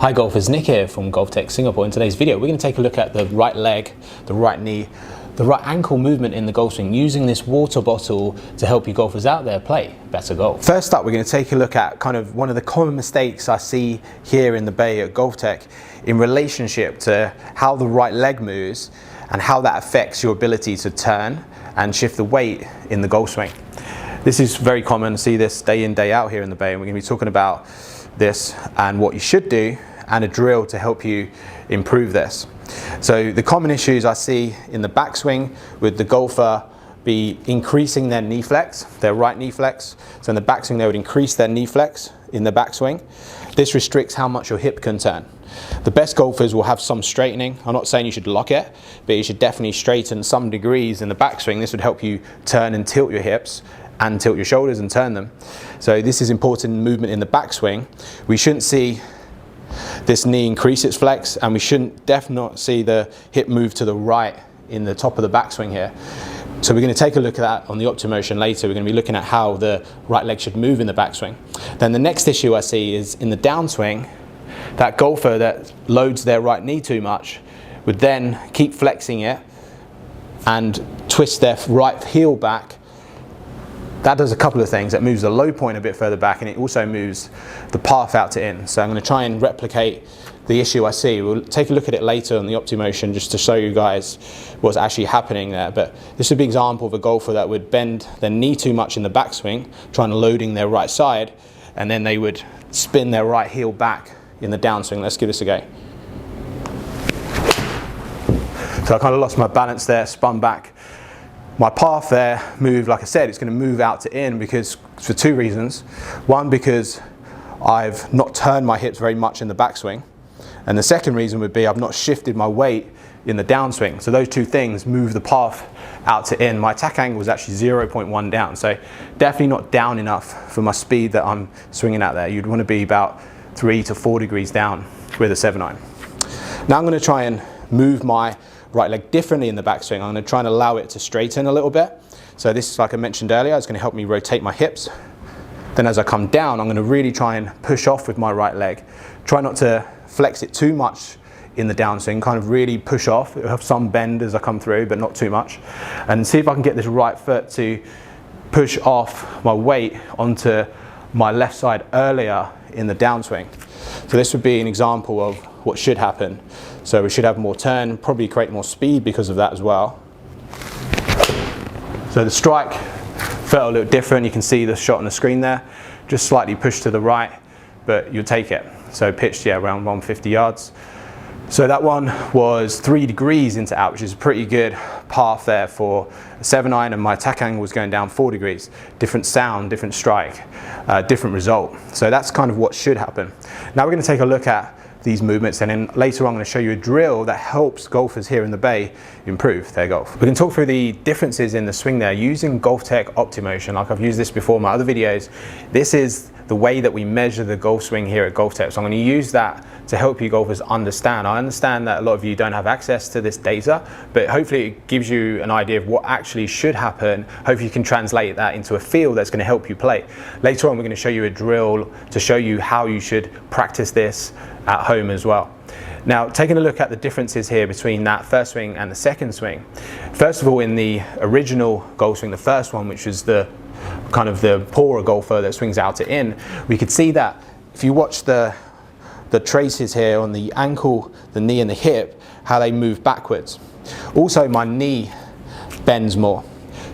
Hi golfers, Nick here from GOLFTEC Singapore. In today's video, we're going to take a look at the right leg, the right knee, the right ankle movement in the golf swing using this water bottle to help you golfers out there play better golf. First up, we're going to take a look at kind of one of the common mistakes I see here in the bay at GOLFTEC in relationship to how the right leg moves and how that affects your ability to turn and shift the weight in the golf swing. This is very common, see this day in, day out here in the bay, and we're going to be talking about this and what you should do and a drill to help you improve this. So the common issues I see in the backswing with the golfer be increasing their knee flex, their right knee flex. So in the backswing they would increase their knee flex in the backswing. This restricts how much your hip can turn. The best golfers will have some straightening. I'm not saying you should lock it, but you should definitely straighten some degrees in the backswing. This would help you turn and tilt your hips and tilt your shoulders and turn them. So this is important movement in the backswing. We shouldn't see this knee increase its flex, and we shouldn't definitely not see the hip move to the right in the top of the backswing here. So we're going to take a look at that on the optimotion later. We're going to be looking at how the right leg should move in the backswing. Then the next issue I see is in the downswing, that golfer that loads their right knee too much would then keep flexing it and twist their right heel back. That does a couple of things. It moves the low point a bit further back, and it also moves the path out to in. So I'm going to try and replicate the issue I see. We'll take a look at it later on the optimotion just to show you guys what's actually happening there. But this would be an example of a golfer that would bend their knee too much in the backswing, trying to loading their right side, and then they would spin their right heel back in the downswing. Let's give this a go. So I kind of lost my balance there, spun back. My path there moved, like I said, it's going to move out to in because for two reasons. One, because I've not turned my hips very much in the backswing. And the second reason would be I've not shifted my weight in the downswing. So those two things move the path out to in. My attack angle was actually 0.1 down. So definitely not down enough for my speed that I'm swinging out there. You'd want to be about 3 to 4 degrees down with a 7-iron. Now I'm going to try and move my right leg differently in the backswing. I'm going to try and allow it to straighten a little bit. So this is, like I mentioned earlier, it's going to help me rotate my hips. Then as I come down, I'm going to really try and push off with my right leg. Try not to flex it too much in the downswing, kind of really push off. It'll have some bend as I come through, but not too much. And see if I can get this right foot to push off my weight onto my left side earlier in the downswing. So this would be an example of what should happen. So we should have more turn, probably create more speed because of that as well. So the strike felt a little different. You can see the shot on the screen there, just slightly pushed to the right, but you'll take it. So pitched, yeah, around 150 yards. So that one was 3 degrees into out, which is a pretty good path there for a 7-iron, and my attack angle was going down 4 degrees. Different sound, different strike, different result. So that's kind of what should happen. Now we're going to take a look at these movements, and then later on I'm going to show you a drill that helps golfers here in the bay improve their golf. We're going to talk through the differences in the swing there using GOLFTEC optimotion. Like I've used this before in my other videos. This is the way that we measure the golf swing here at GOLFTEC. So I'm going to use that to help you golfers understand. I understand that a lot of you don't have access to this data, but hopefully it gives you an idea of what actually should happen. Hopefully you can translate that into a feel that's going to help you play. Later on we're going to show you a drill to show you how you should practice this at home as well. Now, taking a look at the differences here between that first swing and the second swing. First of all, in the original golf swing, the first one, which is the kind of the poorer golfer that swings out to in, we could see that if you watch the traces here on the ankle, the knee and the hip, how they move backwards. Also, my knee bends more.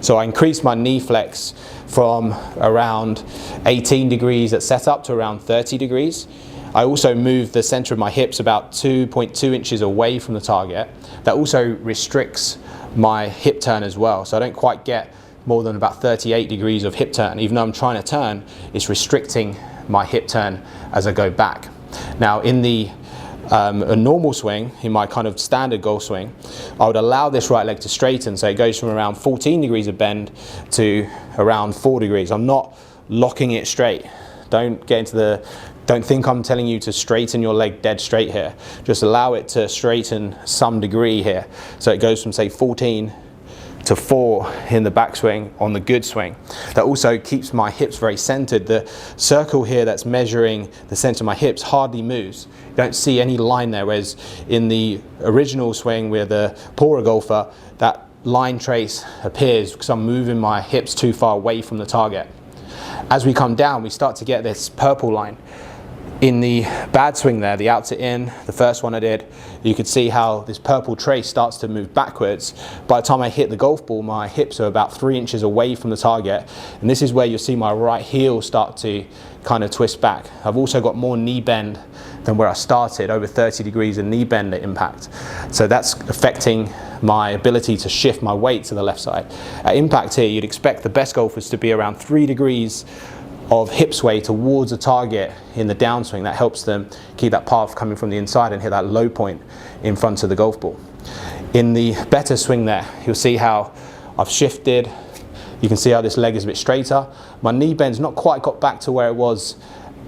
So I increased my knee flex from around 18 degrees at setup to around 30 degrees. I also moved the center of my hips about 2.2 inches away from the target. That also restricts my hip turn as well. So I don't quite get more than about 38 degrees of hip turn. Even though I'm trying to turn, it's restricting my hip turn as I go back. Now in the a normal swing, in my kind of standard golf swing, I would allow this right leg to straighten. So it goes from around 14 degrees of bend to around 4 degrees. I'm not locking it straight. Don't think I'm telling you to straighten your leg dead straight here. Just allow it to straighten some degree here. So it goes from say 14 to 4 in the backswing on the good swing. That also keeps my hips very centered. The circle here that's measuring the center of my hips hardly moves. You don't see any line there, whereas in the original swing with the poorer golfer, that line trace appears because I'm moving my hips too far away from the target. As we come down, we start to get this purple line. In the bad swing there, the out to in, the first one I did, you could see how this purple trace starts to move backwards. By the time I hit the golf ball, my hips are about 3 inches away from the target. And this is where you'll see my right heel start to kind of twist back. I've also got more knee bend than where I started, over 30 degrees of knee bend at impact. So that's affecting my ability to shift my weight to the left side. At impact here, you'd expect the best golfers to be around 3 degrees of hip sway towards a target in the downswing. That helps them keep that path coming from the inside and hit that low point in front of the golf ball. In the better swing there, you'll see how I've shifted. You can see how this leg is a bit straighter. My knee bend's not quite got back to where it was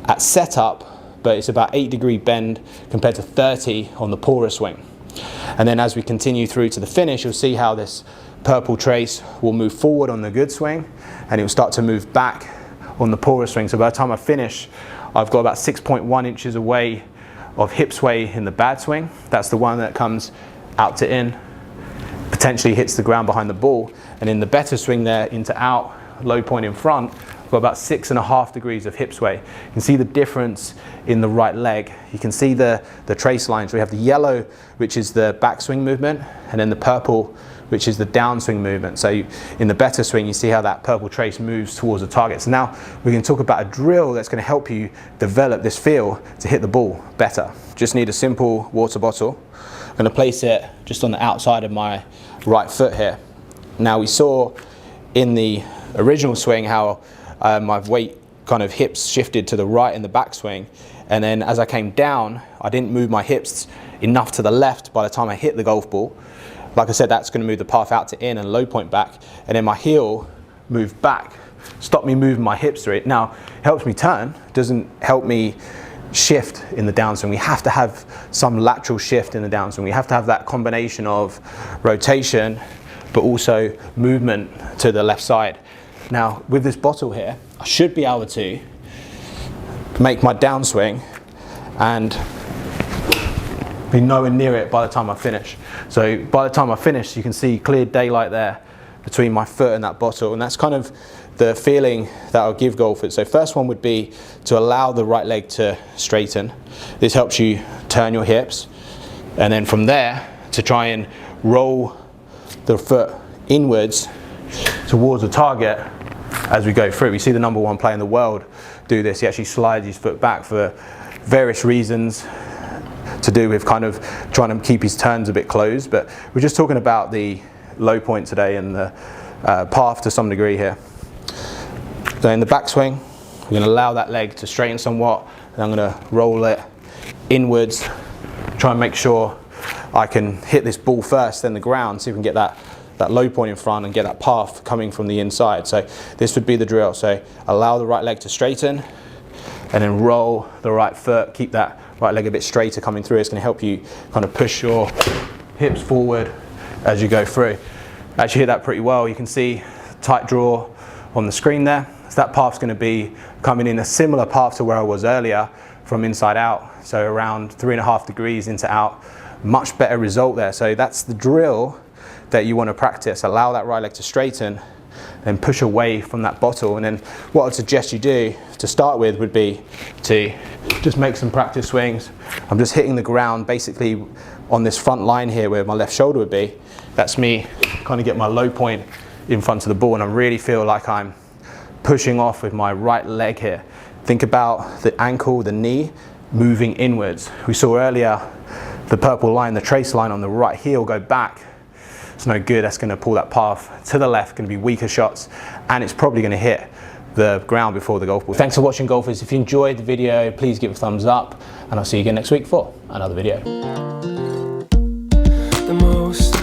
at setup, but it's about 8-degree bend compared to 30 on the poorer swing. And then as we continue through to the finish, you'll see how this purple trace will move forward on the good swing and it will start to move back on the poorer swing. So by the time I finish, I've got about 6.1 inches away of hip sway in the bad swing. That's the one that comes out to in, potentially hits the ground behind the ball. And in the better swing there, into out, low point in front, I've got about 6.5 degrees of hip sway. You can see the difference in the right leg. You can see the trace lines. We have the yellow, which is the backswing movement, and then the purple, which is the downswing movement. So in the better swing, you see how that purple trace moves towards the target. So now we can talk about a drill that's going to help you develop this feel to hit the ball better. Just need a simple water bottle. I'm going to place it just on the outside of my right foot here. Now we saw in the original swing how my weight kind of hips shifted to the right in the backswing, and then as I came down, I didn't move my hips enough to the left by the time I hit the golf ball. Like I said, that's going to move the path out to in and low point back, and then my heel moved back, stopped me moving my hips through it. Now, it helps me turn, doesn't help me shift in the downswing. We have to have some lateral shift in the downswing. We have to have that combination of rotation, but also movement to the left side. Now, with this bottle here, I should be able to make my downswing and be nowhere near it by the time I finish. So by the time I finish, you can see clear daylight there between my foot and that bottle, and that's kind of the feeling that I'll give golfers. So first one would be to allow the right leg to straighten. This helps you turn your hips, and then from there to try and roll the foot inwards towards the target as we go through. We see the #1 player in the world do this. He actually slides his foot back for various reasons, to do with kind of trying to keep his turns a bit closed, but we're just talking about the low point today and the path to some degree here. So in the backswing, we're going to allow that leg to straighten somewhat, and I'm going to roll it inwards, try and make sure I can hit this ball first, then the ground, so you can get that low point in front and get that path coming from the inside. So this would be the drill. So allow the right leg to straighten, and then roll the right foot, keep that right leg a bit straighter coming through. It's going to help you kind of push your hips forward as you go through. Actually hit that pretty well. You can see tight draw on the screen there. So that path's going to be coming in a similar path to where I was earlier from inside out. So around 3.5 degrees into out. Much better result there. So that's the drill that you want to practice. Allow that right leg to straighten and push away from that bottle. And then what I'd suggest you do to start with would be to just make some practice swings. I'm just hitting the ground basically on this front line here where my left shoulder would be. That's me kind of get my low point in front of the ball, and I really feel like I'm pushing off with my right leg here. Think about the ankle, the knee moving inwards. We saw earlier the purple line, the trace line on the right heel go back. It's no good. That's going to pull that path to the left, going to be weaker shots, and it's probably going to hit the ground before the golf ball. Thanks for watching, golfers. If you enjoyed the video, please give it a thumbs up, and I'll see you again next week for another video. The most